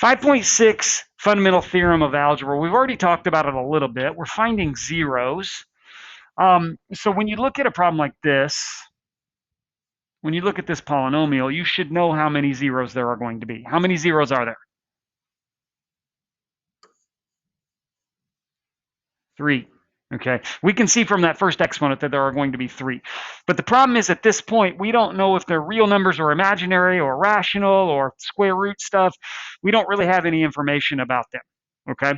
5.6 fundamental theorem of algebra. We've already talked about it a little bit. We're finding zeros. So when you look at a problem like this, when you look at this polynomial, you should know how many zeros there are going to be. How many zeros are there? 3. Okay, we can see from that first exponent that there are going to be 3. But the problem is at this point, we don't know if they're real numbers or imaginary or rational or square root stuff. We don't really have any information about them. Okay,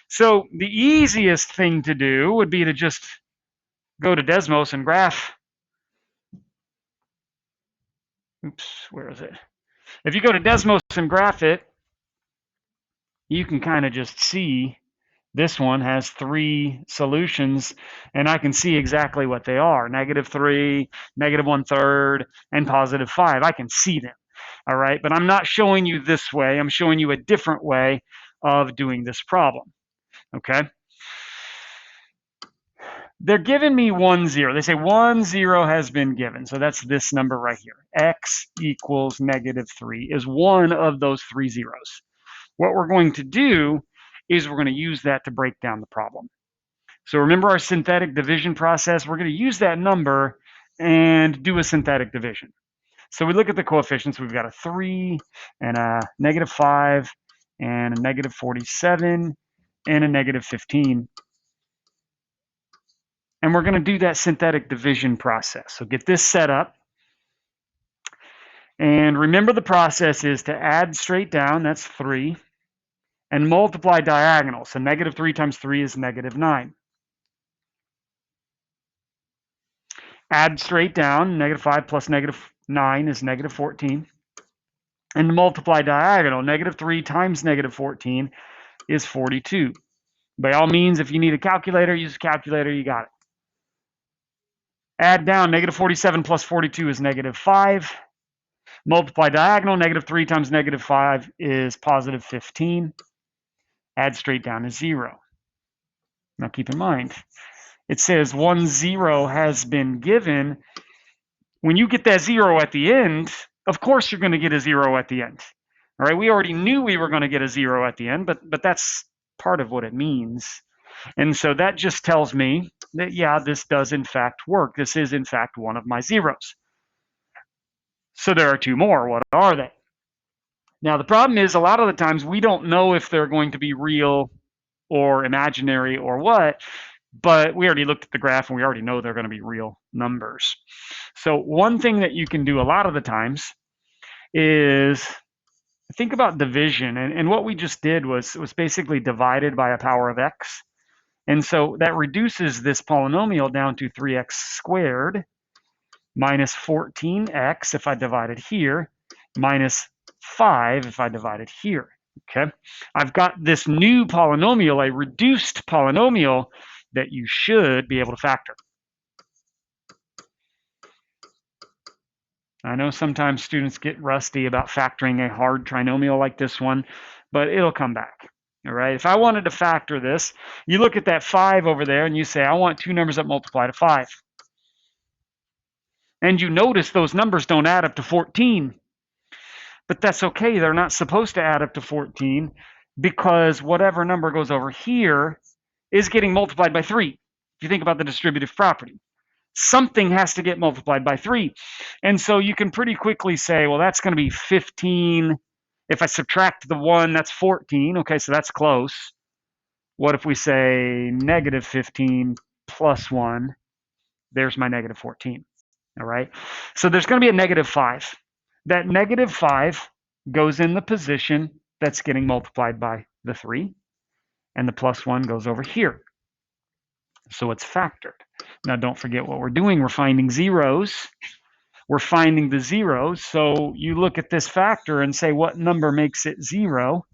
so the easiest thing to do would be to just go to Desmos and graph. Oops, where is it? If you go to Desmos and graph it, you can kind of just see this one has 3 solutions, and I can see exactly what they are. -3, -1/3, and +5. I can see them, all right? But I'm not showing you this way. I'm showing you a different way of doing this problem, okay? They're giving me 1, 0. They say 1, 0 has been given. So that's this number right here. X equals -3 is one of those 3 zeros. What we're going to do is we're going to use that to break down the problem. So remember our synthetic division process? We're going to use that number and do a synthetic division. So we look at the coefficients. We've got a 3 and a -5 and a -47 and a -15. And we're going to do that synthetic division process. So get this set up. And remember the process is to add straight down, that's 3, and multiply diagonal. So -3 times 3 is -9. Add straight down, -5 plus -9 is -14. And multiply diagonal, -3 times -14 is 42. By all means, if you need a calculator, use a calculator, you got it. Add down, -47 plus 42 is -5. Multiply diagonal, -3 times -5 is +15. Add straight down is 0. Now keep in mind, it says 1, 0 has been given. When you get that 0 at the end, of course you're going to get a 0 at the end. All right, we already knew we were going to get a 0 at the end, but that's part of what it means. And so that just tells me that, yeah, this does in fact work. This is in fact one of my zeros. So there are 2 more. What are they? Now, the problem is a lot of the times we don't know if they're going to be real or imaginary or what, but we already looked at the graph and we already know they're going to be real numbers. So one thing that you can do a lot of the times is think about division. And what we just did was basically divided by a power of x. And so that reduces this polynomial down to 3x squared minus 14x if I divide it here, minus 5 if I divide it here. Okay, I've got this new polynomial, a reduced polynomial that you should be able to factor. I know sometimes students get rusty about factoring a hard trinomial like this one, but it'll come back. All right, if I wanted to factor this, you look at that 5 over there and you say, I want 2 numbers that multiply to 5. And you notice those numbers don't add up to 14. But that's okay, they're not supposed to add up to 14 because whatever number goes over here is getting multiplied by 3. If you think about the distributive property, something has to get multiplied by 3. And so you can pretty quickly say, well, that's going to be 15. If I subtract the 1, that's 14. Okay, so that's close. What if we say -15 plus 1? There's my -14. All right, so there's going to be a -5. That -5 goes in the position that's getting multiplied by the 3, and the +1 goes over here. So it's factored. Now don't forget what we're doing. We're finding zeros. We're finding the zeros. So you look at this factor and say, what number makes it 0?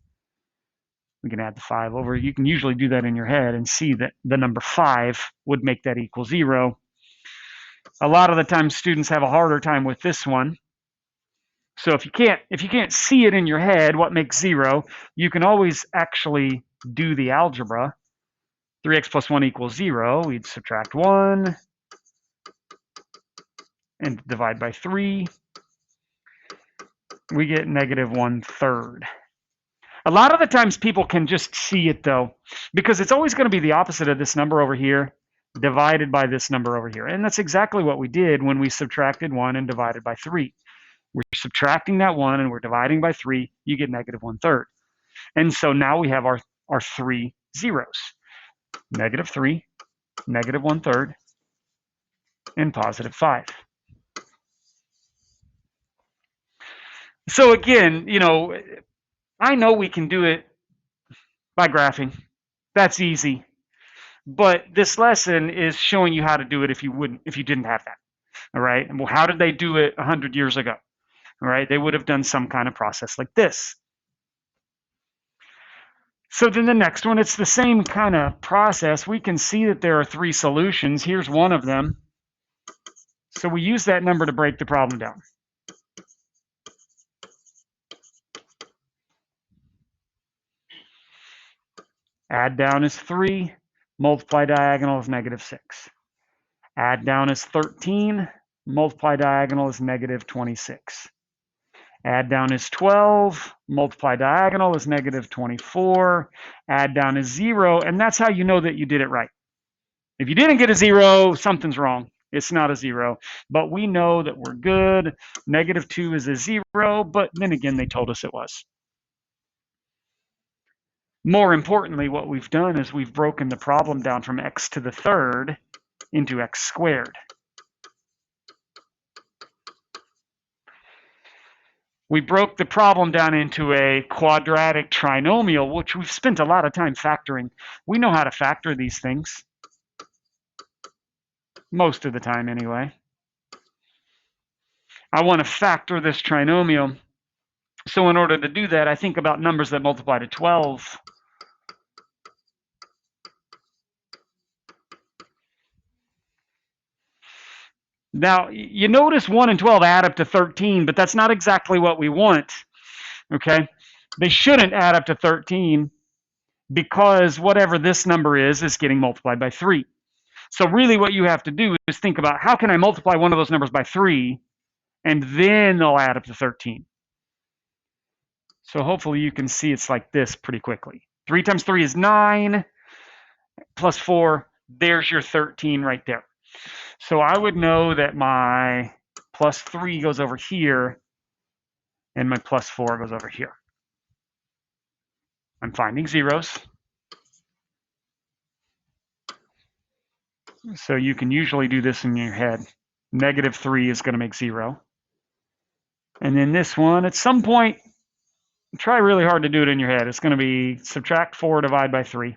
We can add the 5 over. You can usually do that in your head and see that the number 5 would make that equal 0. A lot of the time students have a harder time with this one. So if you can't see it in your head, what makes 0, you can always actually do the algebra. 3x plus 1 equals 0. We'd subtract 1 and divide by 3. We get -1/3. A lot of the times people can just see it though, because it's always going to be the opposite of this number over here divided by this number over here. And that's exactly what we did when we subtracted 1 and divided by 3. We're subtracting that 1 and we're dividing by 3. You get negative 1/3. And so now we have our 3 zeros. Negative 3, negative 1/3, and positive 5. So again, I know we can do it by graphing. That's easy. But this lesson is showing you how to do it if you didn't have that. All right. And well, how did they do it 100 years ago? All right. They would have done some kind of process like this. So then the next one, it's the same kind of process. We can see that there are 3 solutions. Here's one of them. So we use that number to break the problem down. Add down is 3, multiply diagonal is negative 6. Add down is 13, multiply diagonal is negative 26. Add down is 12, multiply diagonal is negative 24. Add down is 0, and that's how you know that you did it right. If you didn't get a 0, something's wrong. It's not a 0, but we know that we're good. Negative 2 is a 0, but then again, they told us it was. More importantly, what we've done is we've broken the problem down from x to the 3rd into x squared. We broke the problem down into a quadratic trinomial, which we've spent a lot of time factoring. We know how to factor these things. Most of the time, anyway. I want to factor this trinomial. So in order to do that, I think about numbers that multiply to 12. Now, you notice 1 and 12 add up to 13, but that's not exactly what we want, okay? They shouldn't add up to 13 because whatever this number is getting multiplied by 3. So really what you have to do is think about how can I multiply one of those numbers by 3, and then they'll add up to 13. So hopefully you can see it's like this pretty quickly. 3 times 3 is 9, plus 4, there's your 13 right there. So I would know that my plus 3 goes over here, and my plus 4 goes over here. I'm finding zeros. So you can usually do this in your head. Negative 3 is going to make 0. And then this one, at some point, try really hard to do it in your head. It's going to be subtract 4, divide by 3.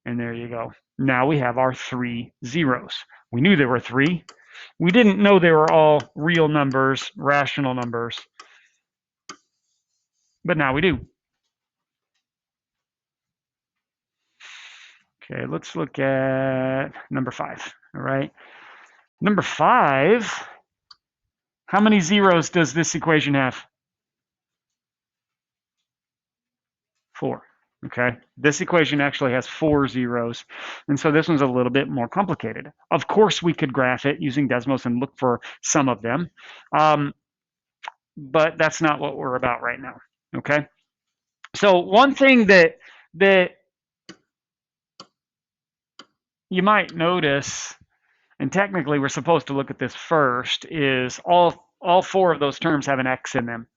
And there you go. Now we have our 3 zeros. We knew there were 3. We didn't know they were all real numbers, rational numbers. But now we do. Okay, let's look at number 5. All right. Number 5, how many zeros does this equation have? 4. Okay, this equation actually has 4 zeros, and so this one's a little bit more complicated. Of course, we could graph it using Desmos and look for some of them, but that's not what we're about right now. Okay, so one thing that you might notice, and technically we're supposed to look at this first, is all 4 of those terms have an x in them.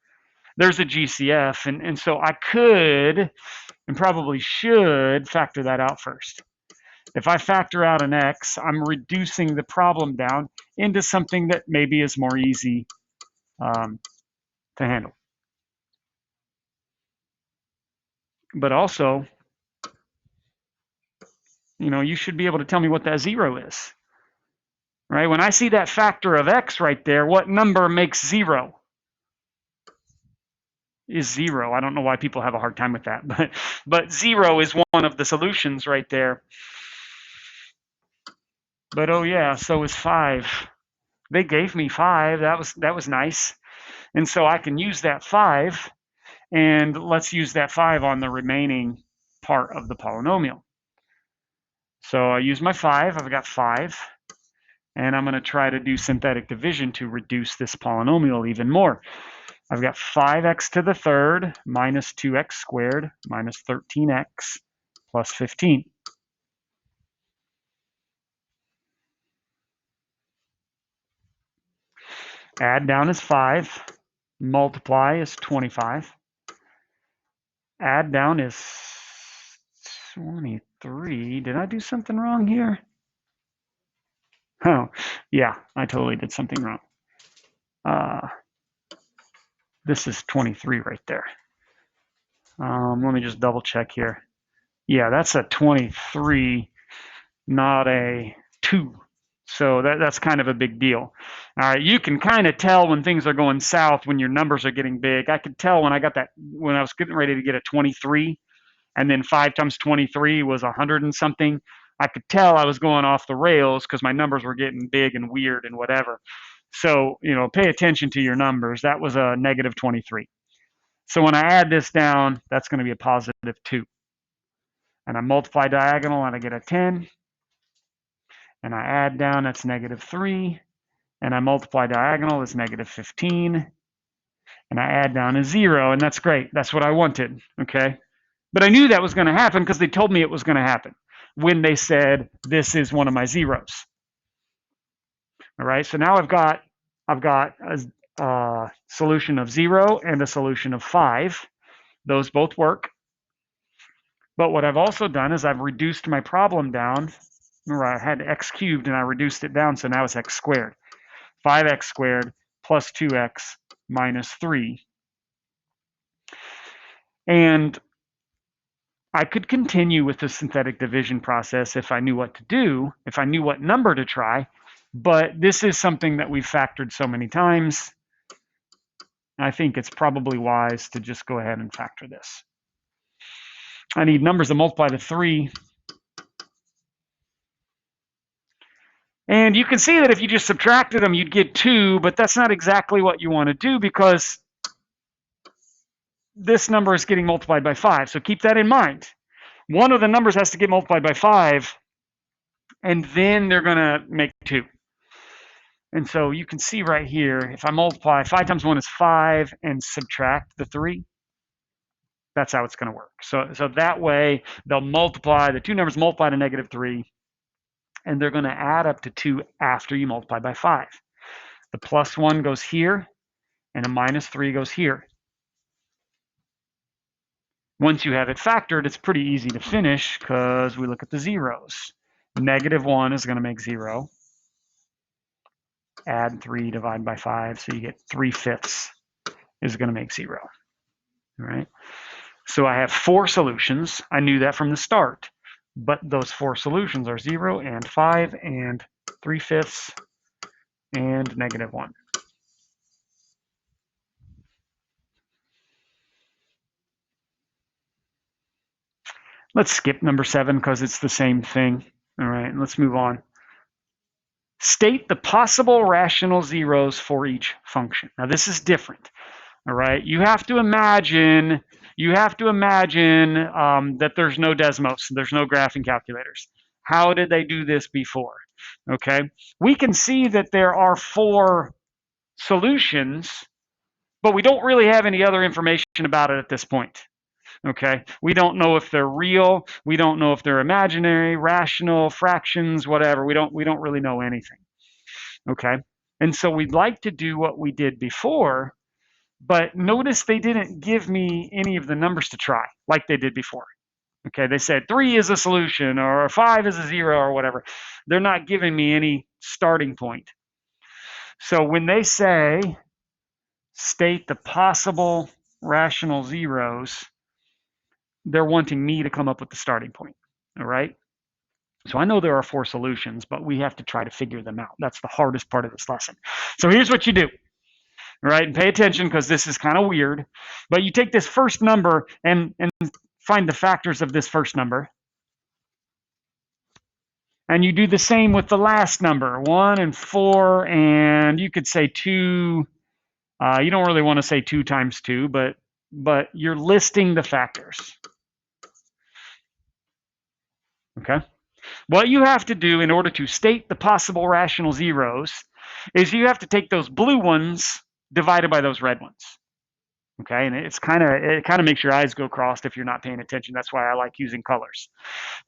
There's a GCF, and so I could and probably should factor that out first. If I factor out an x, I'm reducing the problem down into something that maybe is more easy to handle. But also, you should be able to tell me what that 0 is. Right? When I see that factor of x right there, what number makes 0? Is 0. I don't know why people have a hard time with that, but 0 is one of the solutions right there. But oh yeah, so is 5. They gave me 5. That was nice. And so I can use that 5, and let's use that 5 on the remaining part of the polynomial. So I use my 5. I've got 5. And I'm going to try to do synthetic division to reduce this polynomial even more. I've got 5x to the third minus 2x squared minus 13x plus 15. Add down is 5. Multiply is 25. Add down is 23. Did I do something wrong here? Oh, yeah, I totally did something wrong. This is 23 right there. Let me just double check here. Yeah, that's a 23, not a 2. So that's kind of a big deal. All right, you can kind of tell when things are going south when your numbers are getting big. I could tell when I was getting ready to get a 23, and then 5 times 23 was 100 and something. I could tell I was going off the rails because my numbers were getting big and weird and whatever. So, pay attention to your numbers. That was a negative 23. So when I add this down, that's going to be a positive 2. And I multiply diagonal and I get a 10. And I add down, that's negative 3. And I multiply diagonal, it's negative 15. And I add down is 0, and that's great. That's what I wanted, okay? But I knew that was going to happen because they told me it was going to happen when they said this is one of my zeros. All right, so now I've got a solution of 0 and a solution of 5. Those both work. But what I've also done is I've reduced my problem down. Remember, I had x cubed and I reduced it down, so now it's x squared. 5x squared plus 2x minus 3. And I could continue with the synthetic division process if I knew what to do, if I knew what number to try, but this is something that we've factored so many times. I think it's probably wise to just go ahead and factor this. I need numbers that multiply to 3. And you can see that if you just subtracted them, you'd get 2, but that's not exactly what you want to do because this number is getting multiplied by 5. So keep that in mind. One of the numbers has to get multiplied by 5, and then they're going to make 2. And so you can see right here, if I multiply 5 times 1 is 5 and subtract the 3, that's how it's going to work. So that way, they'll multiply, the two numbers multiply to negative 3, and they're going to add up to 2 after you multiply by 5. The plus 1 goes here, and a minus 3 goes here. Once you have it factored, it's pretty easy to finish because we look at the zeros. Negative 1 is going to make 0. Add 3, divide by 5, so you get 3/5 is going to make 0. All right. So I have 4 solutions. I knew that from the start. But those 4 solutions are 0 and 5 and 3/5 and negative 1. Let's skip number 7 because it's the same thing. All right, let's move on. State the possible rational zeros for each function. Now this is different. All right, you have to imagine that there's no Desmos, there's no graphing calculators. How did they do this before? Okay, we can see that there are 4 solutions, but we don't really have any other information about it at this point. Okay, we don't know if they're real, we don't know if they're imaginary, rational, fractions, whatever. We don't really know anything. Okay, and so we'd like to do what we did before, but notice they didn't give me any of the numbers to try like they did before. Okay, they said 3 is a solution or 5 is a 0 or whatever. They're not giving me any starting point. So when they say state the possible rational zeros, they're wanting me to come up with the starting point. All right. So I know there are 4 solutions, but we have to try to figure them out. That's the hardest part of this lesson. So here's what you do. All right, and pay attention because this is kind of weird. But you take this first number and find the factors of this first number. And you do the same with the last number, 1 and 4, and you could say 2. You don't really want to say 2 times 2, but you're listing the factors. Okay? What you have to do in order to state the possible rational zeros is you have to take those blue ones divided by those red ones. Okay, and it kind of makes your eyes go crossed if you're not paying attention. That's why I like using colors.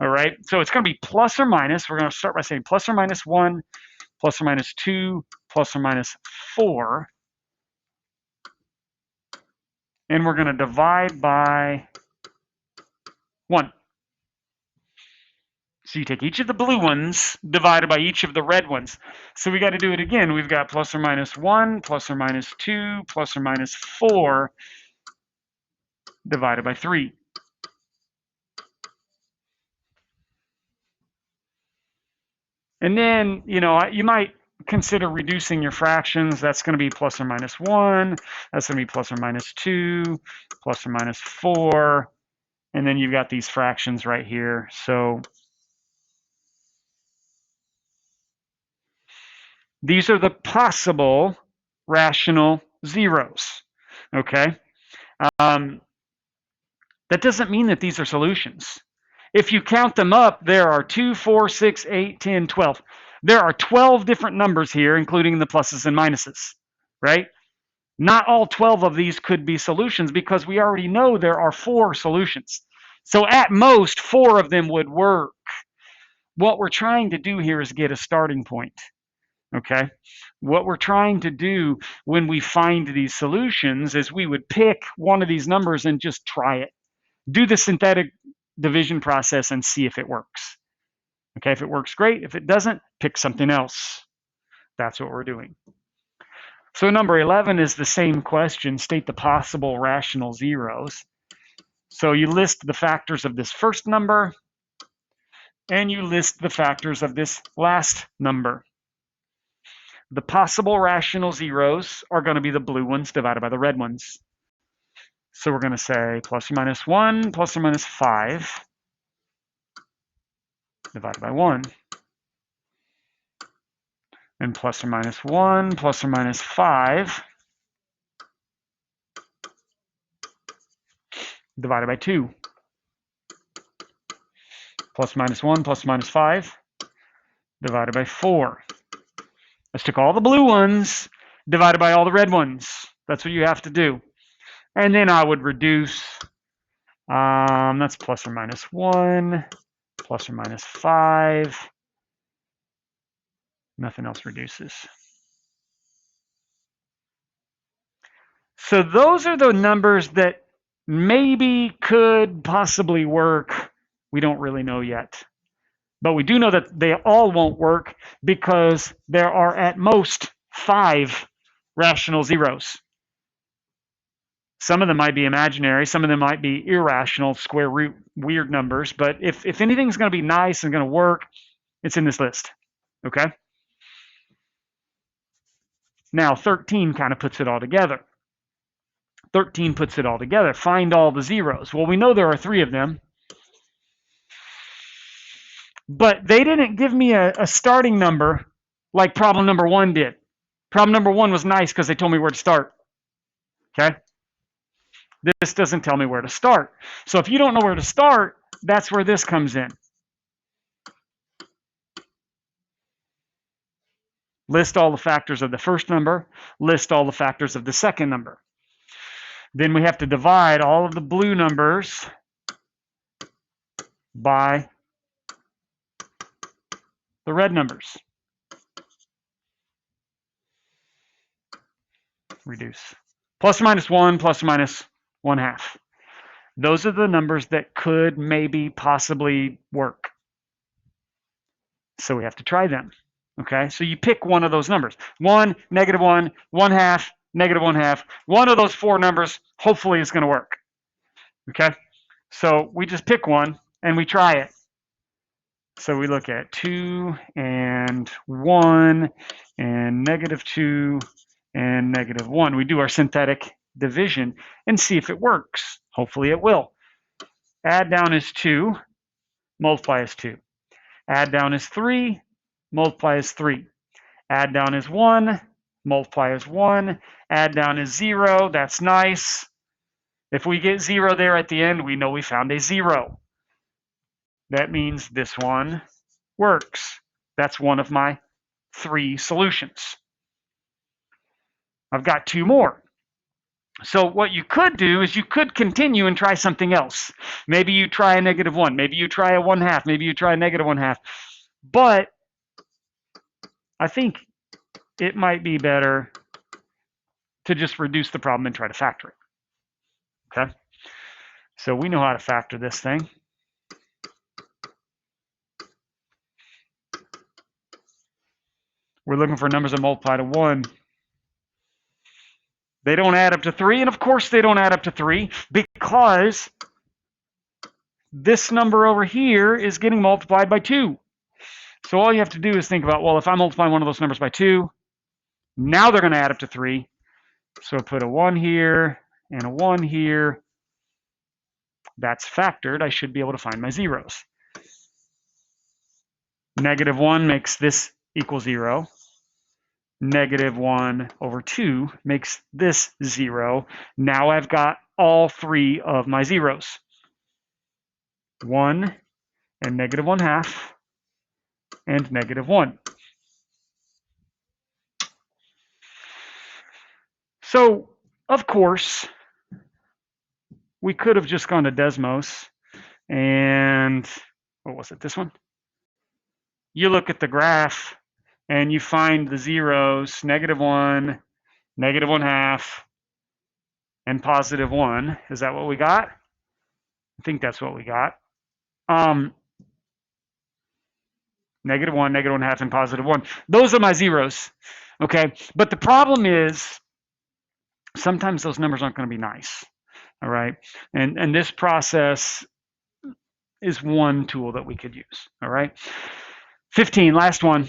All right, so it's going to be plus or minus. We're going to start by saying plus or minus 1, plus or minus 2, plus or minus 4. And we're going to divide by 1. So you take each of the blue ones divided by each of the red ones. So we got to do it again. We've got plus or minus 1, plus or minus 2, plus or minus 4 divided by 3. And then, you might consider reducing your fractions. That's going to be plus or minus 1. That's going to be plus or minus 2, plus or minus 4. And then you've got these fractions right here. So these are the possible rational zeros. Okay? That doesn't mean that these are solutions. If you count them up, there are 2, 4, 6, 8, 10, 12. There are 12 different numbers here, including the pluses and minuses, right? Not all 12 of these could be solutions because we already know there are 4 solutions. So at most, 4 of them would work. What we're trying to do here is get a starting point, okay? What we're trying to do when we find these solutions is we would pick one of these numbers and just try it. Do the synthetic division process and see if it works. Okay, if it works, great. If it doesn't, pick something else. That's what we're doing. So number 11 is the same question. State the possible rational zeros. So you list the factors of this first number, and you list the factors of this last number. The possible rational zeros are going to be the blue ones divided by the red ones. So we're going to say plus or minus 1 plus or minus 5 divided by 1. And plus or minus 1 plus or minus 5 divided by 2. Plus minus 1 plus minus 5 divided by 4. Let's take all the blue ones divided by all the red ones. That's what you have to do. And then I would reduce. That's plus or minus 1, plus or minus 5. Nothing else reduces. So those are the numbers that maybe could possibly work. We don't really know yet. But we do know that they all won't work because there are at most 5 rational zeros. Some of them might be imaginary, some of them might be irrational, square root, weird numbers. But if anything's going to be nice and going to work, it's in this list. Okay? Now 13 kind of puts it all together. 13 puts it all together. Find all the zeros. Well, we know there are 3 of them. But they didn't give me a starting number like problem number 1 did. Problem number 1 was nice because they told me where to start. Okay? This doesn't tell me where to start. So if you don't know where to start, that's where this comes in. List all the factors of the first number. List all the factors of the second number. Then we have to divide all of the blue numbers by the red numbers. Reduce. Plus or minus 1, plus or minus 1/2. Those are the numbers that could maybe possibly work. So we have to try them. Okay, so you pick one of those numbers. 1, negative 1, 1/2, negative 1/2. One of those 4 numbers hopefully is going to work. Okay, so we just pick one and we try it. So we look at 2 and 1 and negative 2 and negative 1. We do our synthetic division and see if it works. Hopefully it will. Add down is 2, multiply is 2. Add down is 3, multiply is 3. Add down is 1, multiply is 1. Add down is 0. That's nice. If we get 0 there at the end, we know we found a 0. That means this one works. That's one of my 3 solutions. I've got 2 more. So what you could do is you could continue and try something else. Maybe you try a -1. Maybe you try a 1/2. Maybe you try a -1/2. But I think it might be better to just reduce the problem and try to factor it. Okay? So we know how to factor this thing. We're looking for numbers that multiply to 1. They don't add up to 3, and of course they don't add up to 3 because this number over here is getting multiplied by 2. So all you have to do is think about, well, if I multiply one of those numbers by 2, now they're going to add up to 3. So put a 1 here and a 1 here. That's factored. I should be able to find my zeros. -1 makes this equal 0. -1/2 makes this 0. Now I've got all 3 of my zeros. 1 and -1/2 and -1. So, of course, we could have just gone to Desmos and, what was it, this one? You look at the graph and you find the zeros, -1, -1/2, and +1. Is that what we got? I think that's what we got. -1, -1/2, and +1. Those are my zeros, okay? But the problem is sometimes those numbers aren't going to be nice, all right? And this process is one tool that we could use, all right? 15, last one.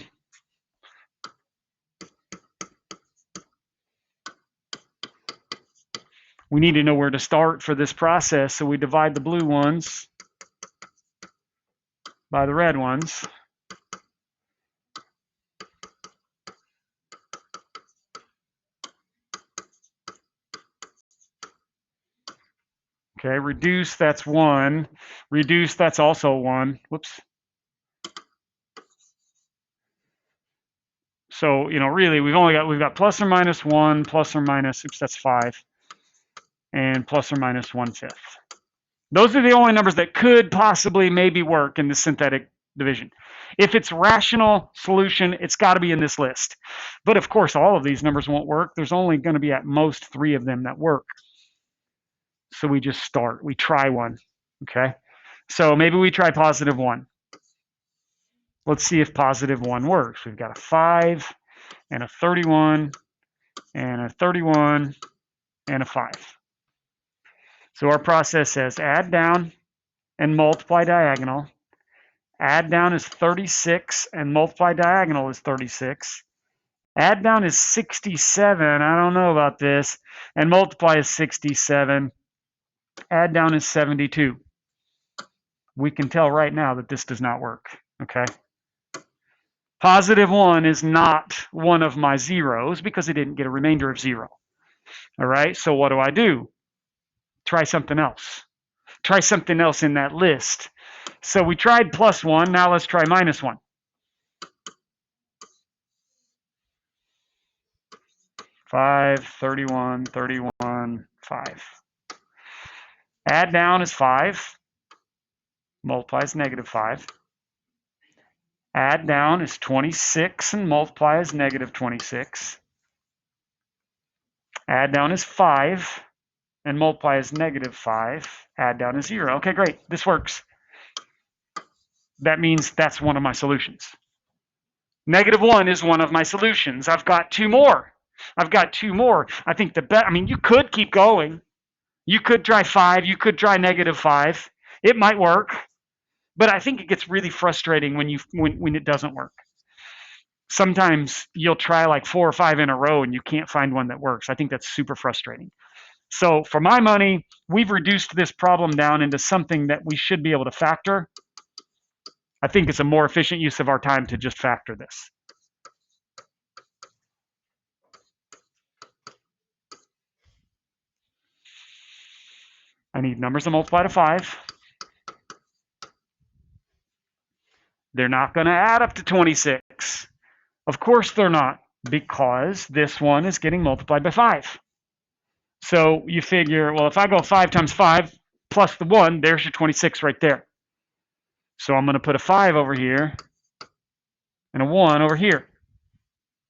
We need to know where to start for this process, so we divide the blue ones by the red ones. Okay, reduce, that's 1. Reduce, that's also 1. Whoops. So, really, we've got plus or minus 1, plus or minus, oops, that's 5, and plus or minus 1/5. Those are the only numbers that could possibly maybe work in the synthetic division. If it's rational solution, it's got to be in this list. But of course, all of these numbers won't work. There's only going to be at most 3 of them that work. So we just start. We try one, okay? So maybe we try +1. Let's see if +1 works. We've got a 5 and a 31 and a 31 and a 5. So our process says add down and multiply diagonal. Add down is 36 and multiply diagonal is 36. Add down is 67. I don't know about this. And multiply is 67. Add down is 72. We can tell right now that this does not work, okay? +1 is not one of my zeros because it didn't get a remainder of 0. All right, so what do? Try something else. Try something else in that list. So we tried +1, now let's try -1. Five, 31, 31, 5. Add down is 5. Multiply is -5. Add down is 26 and multiply is -26. Add down is 5 and multiply is -5. Add down is 0. Okay, great. This works. That means that's one of my solutions. -1 is one of my solutions. I've got 2 more. I think you could keep going. You could try 5. You could try -5. It might work. But I think it gets really frustrating when it doesn't work. Sometimes you'll try like 4 or 5 in a row and you can't find one that works. I think that's super frustrating. So for my money, we've reduced this problem down into something that we should be able to factor. I think it's a more efficient use of our time to just factor this. I need numbers that multiply to 5. They're not going to add up to 26. Of course they're not, because this one is getting multiplied by 5. So you figure, well, if I go 5 times 5 plus the 1, there's your 26 right there. So I'm going to put a 5 over here and a 1 over here.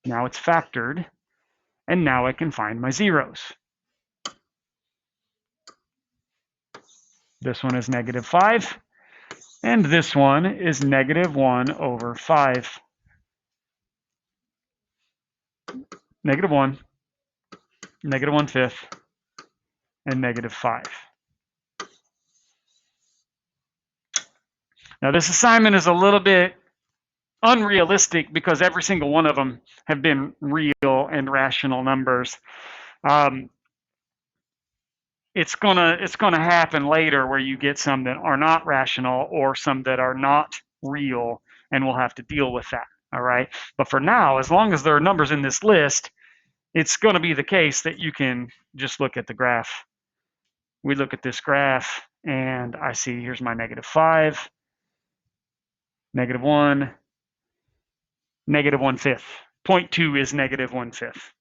Now it's factored, and now I can find my zeros. This one is negative 5, and this one is negative 1 over 5. Negative 1, negative 1/5, and negative 5. Now this assignment is a little bit unrealistic because every single one of them have been real and rational numbers. It's gonna happen later where you get some that are not rational or some that are not real, and we'll have to deal with that. All right. But for now, as long as there are numbers in this list, it's going to be the case that you can just look at the graph. We look at this graph, and I see here's my negative 5, negative 1, negative 1/5. 0.2 is negative 1/5.